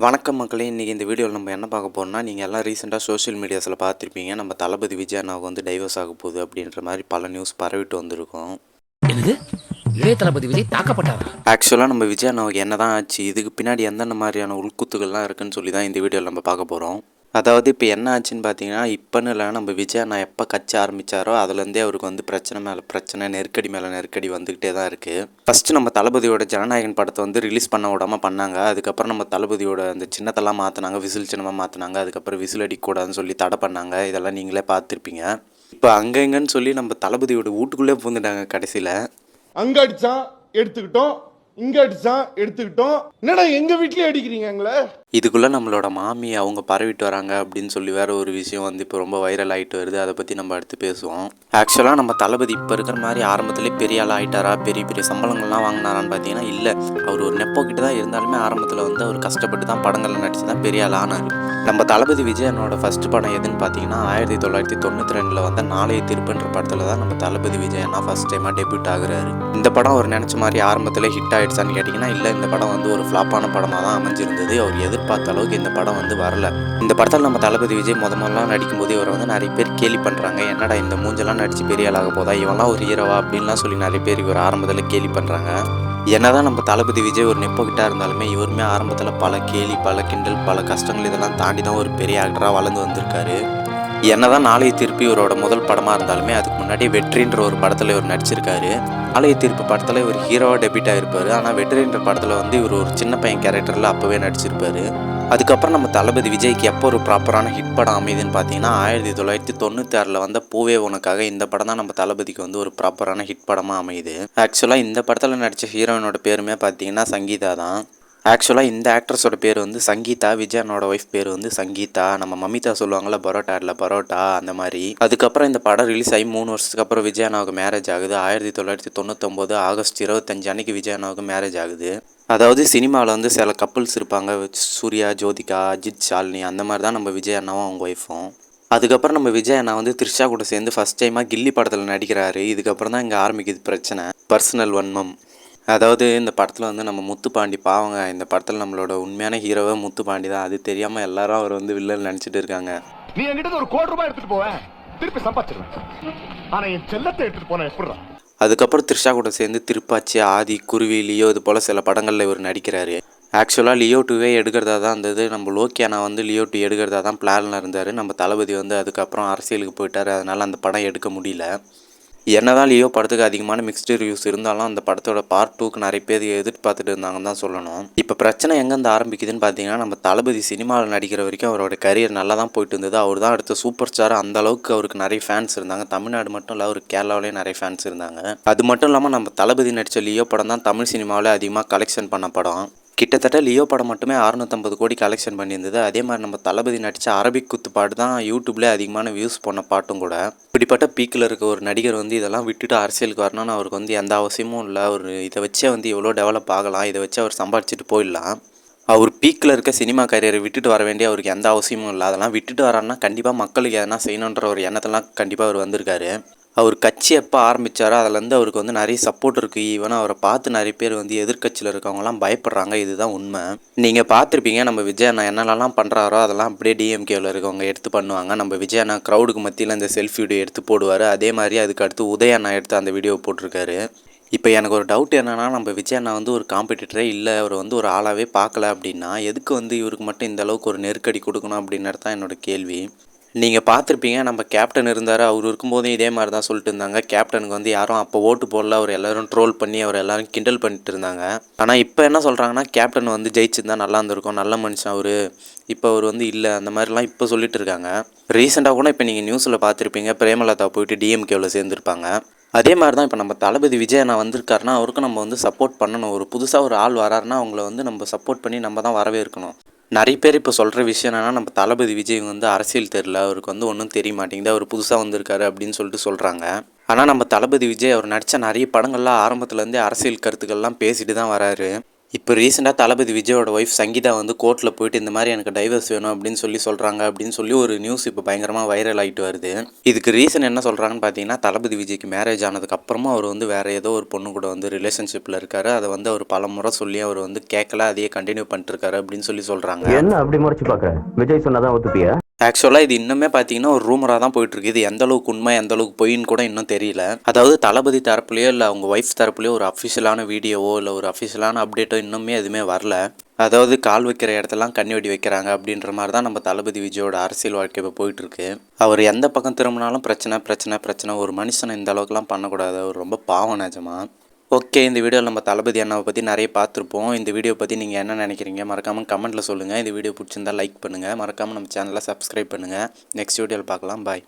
வணக்கம் மக்களே! இன்றைக்கி இந்த வீடியோவில் நம்ம என்ன பார்க்க போறோம்னா, நீங்கள் எல்லாம் ரீசெண்டாக சோஷியல் மீடியாஸில் பார்த்துருப்பீங்க. நம்ம தளபதி விஜய் அண்ணாவுக்கு வந்து டைவர்ஸ் ஆக போகுது அப்படின்ற மாதிரி பல நியூஸ் பரவிட்டு வந்திருக்கும். என்னது? இளைய தளபதி விஜய் தாக்கப்பட்டாரா? ஆக்சுவலாக நம்ம விஜய் அண்ணாவுக்கு என்ன தான் ஆச்சு, இதுக்கு பின்னாடி எந்தெந்த மாதிரியான உள்குத்துகள்லாம் இருக்குன்னு சொல்லி தான் இந்த வீடியோவில் நம்ம பார்க்க போகிறோம். அதாவது இப்போ என்ன ஆச்சுன்னு பார்த்தீங்கன்னா, இப்போன்னு இல்லை, நம்ம விஜய் அண்ணா எப்போ கட்சி ஆரம்பித்தாரோ அதுலேருந்தே அவருக்கு வந்து பிரச்சனை மேலே பிரச்சனை, நெருக்கடி மேலே நெருக்கடி வந்துக்கிட்டே தான் இருக்குது. ஃபஸ்ட்டு நம்ம தளபதியோட ஜனநாயகன் படத்தை வந்து ரிலீஸ் பண்ண விடாமல் பண்ணாங்க. அதுக்கப்புறம் நம்ம தளபதியோட அந்த சின்னத்தெல்லாம் மாற்றினாங்க, விசில் சின்னமாக மாற்றினாங்க. அதுக்கப்புறம் விசில் அடிக்கக்கூடாதுன்னு சொல்லி தடை பண்ணாங்க. இதெல்லாம் நீங்களே பார்த்துருப்பீங்க. இப்போ அங்கே இங்கன்னு சொல்லி நம்ம தளபதியோட வீட்டுக்குள்ளே பூந்துட்டாங்க கடைசியில். அங்கே அடித்தா எடுத்துக்கிட்டோம், இங்கே அடித்தா எடுத்துக்கிட்டோம். என்னடா எங்கள் வீட்லேயே அடிக்கிறீங்க எங்களை? இதுக்குள்ளே நம்மளோட மாமி அவங்க பரவிட்டு வராங்க அப்படின்னு சொல்லி வேறு ஒரு விஷயம் வந்து இப்போ ரொம்ப வைரல் ஆகிட்டு வருது. அதை பற்றி நம்ம அடுத்து பேசுவோம். ஆக்சுவலாக நம்ம தளபதி இப்போ இருக்கிற மாதிரி ஆரம்பத்திலே பெரிய ஆள் ஆகிட்டாரா, பெரிய பெரிய சம்பளங்கள்லாம் வாங்கினாரான்னு பார்த்தீங்கன்னா இல்லை. அவர் ஒரு நெப்போ கிட்ட தான் இருந்தாலுமே ஆரம்பத்தில் வந்து அவர் கஷ்டப்பட்டு தான் படங்களில் நடித்து தான் பெரிய ஆள் ஆனார். நம்ம தளபதி விஜயனோட ஃபஸ்ட்டு படம் எதுன்னு பார்த்தீங்கன்னா 1992 வந்த நாளைய திருப்புன்ற படத்தில் தான் நம்ம தளபதி விஜயனா ஃபஸ்ட் டைமாக டெபியூட் ஆகுறாரு. இந்த படம் அவர் நினச்ச மாதிரி ஆரம்பத்தில் ஹிட் ஆகிடுச்சான்னு கேட்டிங்கன்னா இல்லை. இந்த படம் வந்து ஒரு ஃப்ளாப்பான படமாக தான் அமைஞ்சிருந்தது. அவர் எதிர்பார்த்த அளவுக்கு இந்த படம் வந்து வரல. இந்த படத்தில் நம்ம தளபதி விஜய் முதல்லாம் நடிக்கும்போது இவரை வந்து நிறைய பேர் கேலி பண்ணுறாங்க. என்னடா இந்த மூஞ்செல்லாம் நடித்து பெரிய ஆளாக போதா, இவெல்லாம் ஒரு ஹீரோவா அப்படின்லாம் சொல்லி நிறைய பேர் இவர் ஆரம்பத்தில் கேலி பண்ணுறாங்க. என்னதான் நம்ம தளபதி விஜய் ஒரு நெப்போக்கிட்டா இருந்தாலுமே இவருமே ஆரம்பத்தில் பல கேலி, பல கிண்டல், பல கஷ்டங்கள் இதெல்லாம் தாண்டி தான் ஒரு பெரிய ஆக்டராக வளர்ந்து வந்திருக்காரு. என்னதான் நாளைய திருப்பி இவரோட முதல் படமாக இருந்தாலுமே அதுக்கு முன்னாடி வெற்றின்ற ஒரு படத்தில் இவர் நடிச்சிருக்காரு. நாளைய தீர்ப்பு படத்தில் இவர் ஹீரோவாக டெபியூட் ஆகிருப்பார். ஆனால் வெற்றின்ற படத்தில் வந்து இவர் ஒரு சின்ன பையன் கேரக்டரில் அப்போவே நடிச்சிருப்பார். அதுக்கப்புறம் நம்ம தளபதி விஜய்க்கு எப்போ ஒரு ப்ராப்பரான ஹிட் படம் அமைதுன்னு பார்த்தீங்கன்னா 1996 வந்த பூவே உனக்காக. இந்த படம் தான் நம்ம தளபதிக்கு வந்து ஒரு ப்ராப்பரான ஹிட் படமாக அமையுது. ஆக்சுவலாக இந்த படத்தில் நடித்த ஹீரோயினோட பேருமே பார்த்தீங்கன்னா சங்கீதா தான். ஆக்சுவலாக இந்த ஆக்ட்ரஸோட பேர் வந்து சங்கீதா, விஜயனோட ஒய்ஃப் பேர் வந்து சங்கீதா. நம்ம மமிதா சொல்லுவாங்கள்ல பரோட்டா இல்லை பரோட்டா அந்த மாதிரி. அதுக்கப்புறம் இந்த படம் ரிலீஸ் ஆகி 3 வருஷத்துக்கு அப்புறம் விஜயனாவுக்கு மேரேஜ் ஆகுது. 1999 ஆகஸ்ட் 25 அன்னைக்கு விஜயனாவுக்கு மேரேஜ் ஆகுது. அதாவது சினிமாவில் வந்து சில கப்புள்ஸ் இருப்பாங்க, சூர்யா, ஜோதிகா, அஜித், ஷாலினி, அந்த மாதிரி தான் நம்ம விஜய் அண்ணாவும் அவங்க ஒய்ஃபும். அதுக்கப்புறம் நம்ம விஜய் அண்ணா வந்து த்ரிஷா கூட சேர்ந்து ஃபஸ்ட் டைமாக கில்லி படத்தில் நடிக்கிறாரு. இதுக்கப்புறம் தான் இங்கே ஆரம்பிக்குது பிரச்சனை, பர்சனல் வன்மம். அதாவது இந்த படத்தில் வந்து நம்ம முத்துப்பாண்டி பாவங்க, இந்த படத்தில் நம்மளோட உண்மையான ஹீரோவே முத்துப்பாண்டி தான். அது தெரியாமல் எல்லாரும் அவர் வந்து வில்லன் நினச்சிட்டு இருக்காங்க. நீ என்கிட்ட ஒரு ₹1,00,00,000 எடுத்துட்டு போவேன், திருப்பி சம்பாதிச்சிருவேன். ஆனால் என் செல்லத்தை எடுத்துட்டு போனேன் எப்படிடா? அதுக்கப்புறம் த்ரிஷா கூட சேர்ந்து திருப்பாச்சி, ஆதி, குருவி, லியோ இது போல் சில படங்களில் இவர் நடிக்கிறாரு. ஆக்சுவலாக லியோ 2வே எடுக்கிறதா தான் இருந்தது. நம்ம லோக்கி அண்ணா வந்து லியோ 2 எடுக்கிறதா தான் பிளானில் இருந்தார். நம்ம தளபதி வந்து அதுக்கப்புறம் அரசியலுக்கு போயிட்டார். அதனால் அந்த படம் எடுக்க முடியல. என்னதான் லியோ படத்துக்கு அதிகமான மிக்ஸ்டு ரிவ்யூஸ் இருந்தாலும் அந்த படத்தோட பார்ட் 2க்கு நிறைய பேர் எதிர்பார்த்துட்டு இருந்தாங்கன்னு தான் சொல்லணும். இப்போ பிரச்சனை எங்கேருந்து ஆரம்பிக்குதுன்னு பார்த்தீங்கன்னா, நம்ம தளபதி சினிமாவில் நடிக்கிற வரைக்கும் அவரோட கரியர் நல்லா தான் போயிட்டு இருந்தது. அவர் தான் அடுத்த சூப்பர் ஸ்டார். அந்த அளவுக்கு அவருக்கு நிறைய ஃபேன்ஸ் இருந்தாங்க. தமிழ்நாடு மட்டும் இல்லை, அவருக்கு கேரளாவிலேயே நிறைய ஃபேன்ஸ் இருந்தாங்க. அது மட்டும் இல்லாமல் நம்ம தளபதி நடித்த லியோ படம் தான் தமிழ் சினிமாவில் அதிகமாக கலெக்ஷன் பண்ண படம். கிட்டத்தட்ட லியோ படம் மட்டுமே 650 கோடி கலெக்ஷன் பண்ணியிருந்தது. அதே மாதிரி நம்ம தளபதி நடித்த அரபிக் குத்து பாட்டு தான் யூடியூப்லேயே அதிகமான வியூஸ் பண்ண பாட்டும் கூட. இப்படிப்பட்ட பீக்கில் இருக்க ஒரு நடிகர் வந்து இதெல்லாம் விட்டுட்டு அரசியலுக்கு வரணும்னு அவருக்கு வந்து எந்த அவசியமும் இல்லை. அவர் இதை வச்சே வந்து எவ்வளோ டெவலப் ஆகலாம், இதை வச்சு அவர் சம்பாதிச்சுட்டு போயிடலாம். அவர் பீக்கில் இருக்க சினிமா கரியரை விட்டுட்டு வர வேண்டிய அவருக்கு எந்த அவசியமும் இல்லை. அதெல்லாம் விட்டுட்டு வரான்னா கண்டிப்பாக மக்களுக்கு எதனா செய்யணுன்ற ஒரு எண்ணத்தெல்லாம் கண்டிப்பாக அவர் வந்திருக்காரு. அவர் கட்சி எப்போ ஆரம்பித்தாரோ அதுலேருந்து அவருக்கு வந்து நிறைய சப்போர்ட் இருக்குது. ஈவன் அவரை பார்த்து நிறைய பேர் வந்து எதிர்கட்சியில் இருக்கவங்களாம் பயப்படுறாங்க. இதுதான் உண்மை. நீங்கள் பார்த்துருப்பீங்க நம்ம விஜய் அண்ணா என்னென்னலாம் பண்ணுறாரோ அதெல்லாம் அப்படியே டிஎம்கேவில் இருக்கவங்க எடுத்து பண்ணுவாங்க. நம்ம விஜய் அண்ணா க்ரௌடுக்கு மத்தியில் இந்த செல்ஃபி வீடியோ எடுத்து போடுவார். அதே மாதிரி அதுக்கு அடுத்து உதய அண்ணா எடுத்து அந்த வீடியோ போட்டிருக்காரு. இப்போ எனக்கு ஒரு டவுட் என்னென்னா, நம்ம விஜய் அண்ணா வந்து ஒரு காம்படிட்டரே இல்லை, அவர் வந்து ஒரு ஆளாகவே பார்க்கல அப்படின்னா எதுக்கு வந்து இவருக்கு மட்டும் இந்த அளவுக்கு ஒரு நெருக்கடி கொடுக்கணும் அப்படின்றது தான் என்னோடய கேள்வி. நீங்கள் பார்த்துருப்பீங்க, நம்ம கேப்டன் இருந்தார். அவர் இருக்கும்போதும் இதே மாதிரி தான் சொல்லிட்டு இருந்தாங்க. கேப்டனுக்கு வந்து யாரும் அப்போ ஓட்டு போடல, அவர் எல்லோரும் ட்ரோல் பண்ணி அவர் எல்லோரும் கிண்டல் பண்ணிட்டு இருந்தாங்க. ஆனால் இப்போ என்ன சொல்கிறாங்கன்னா, கேப்டன் வந்து ஜெயிச்சிருந்தா நல்லா இருந்திருக்கும், நல்ல மனுஷன் அவர், இப்போ அவர் வந்து இல்லை, அந்த மாதிரிலாம் இப்போ சொல்லிட்டு இருக்காங்க. ரீசெண்டாக கூட இப்போ நீங்கள் நியூஸில் பார்த்துருப்பீங்க, பிரேமலதா போயிட்டு டிஎம்கேவில் சேர்ந்துருப்பாங்க. அதே மாதிரி தான் இப்போ நம்ம தளபதி விஜய் அண்ணா வந்திருக்காருன்னா அவருக்கும் நம்ம வந்து சப்போர்ட் பண்ணணும். ஒரு புதுசாக ஒரு ஆள் வராருன்னா அவங்கள வந்து நம்ம சப்போர்ட் பண்ணி நம்ம தான் வரவேற்கணும். நிறைய பேர் இப்போ சொல்கிற விஷயம் என்னென்னா, நம்ம தளபதி விஜய் வந்து அரசியல் தெரில, அவருக்கு வந்து ஒன்றும் தெரிய மாட்டேங்குது, அவர் புதுசாக வந்திருக்காரு அப்படின்னு சொல்லிட்டு சொல்கிறாங்க. ஆனால் நம்ம தளபதி விஜய் அவர் நடித்த நிறைய படங்கள்லாம் ஆரம்பத்துலேருந்தே அரசியல் கருத்துக்கள்லாம் பேசிட்டு தான் வராரு. இப்போ ரீசெண்டாக தளபதி விஜயோட ஒய்ஃப் சங்கீதா வந்து கோர்ட்டில் போயிட்டு இந்த மாதிரி எனக்கு டைவர்ஸ் வேணும் அப்படின்னு சொல்கிறாங்க அப்படின்னு சொல்லி ஒரு நியூஸ் இப்போ பயங்கரமாக வைரல் ஆகிட்டு வருது. இதுக்கு ரீசன் என்ன சொல்கிறாங்கன்னு பார்த்தீங்கன்னா, தளபதி விஜய்க்கு மேரேஜ் ஆனதுக்கப்புறமா அவர் வந்து வேறு ஏதோ ஒரு பொண்ணு கூட வந்து ரிலேஷன்ஷிப்பில் இருக்காரு. அதை வந்து அவர் பல முறை சொல்லி அவர் வந்து கேட்கல, அதையே கண்டினியூ பண்ணிட்டுருக்காரு அப்படின்னு சொல்கிறாங்க. என்ன அப்படி முறைச்சு பார்க்குறேன்? விஜய் சொன்னதான் ஒத்துப்பியா? ஆக்சுவலாக இது இன்னுமே பார்த்தீங்கன்னா ஒரு ரூமராக தான் போயிட்டுருக்கு. இது எந்த அளவுக்கு உண்மை எந்த அளவுக்கு பொய்ன்னு கூட இன்னும் தெரியல. அதாவது தளபதி தரப்புலையோ இல்லை அவங்க ஒய்ஃப் தரப்புலையோ ஒரு அஃபிஷியலான வீடியோவோ இல்லை ஒரு அஃபிஷியலான அப்டேட்டோ இன்னுமே எதுவுமே வரல. அதாவது கால் வைக்கிற இடத்தெல்லாம் கண்ணி வெடி வைக்கிறாங்க அப்படின்ற மாதிரி தான் நம்ம தளபதி விஜயோட அரசியல் வாழ்க்கை இப்போ போயிட்டுருக்கு. அவர் எந்த பக்கம் திரும்பினாலும் பிரச்சனை பிரச்சனை பிரச்சனை. ஒரு மனுஷனை இந்த அளவுக்குலாம் பண்ணக்கூடாது. அவர் ரொம்ப பாவம் நிஜமா. ஓகே, இந்த வீடியோவில் நம்ம தளபதி அண்ணாவை பற்றி நிறைய பார்த்துருப்போம். இந்த வீடியோ பற்றி நீங்கள் என்ன நினைக்கிறீங்க மறக்காமல் கமெண்ட்டில் சொல்லுங்கள். இந்த வீடியோ பிடிச்சிருந்தால் லைக் பண்ணுங்கள். மறக்காமல் நம்ம சேனலை சப்ஸ்கிரைப் பண்ணுங்கள். நெக்ஸ்ட் வீடியோவில் பார்க்கலாம். பாய்.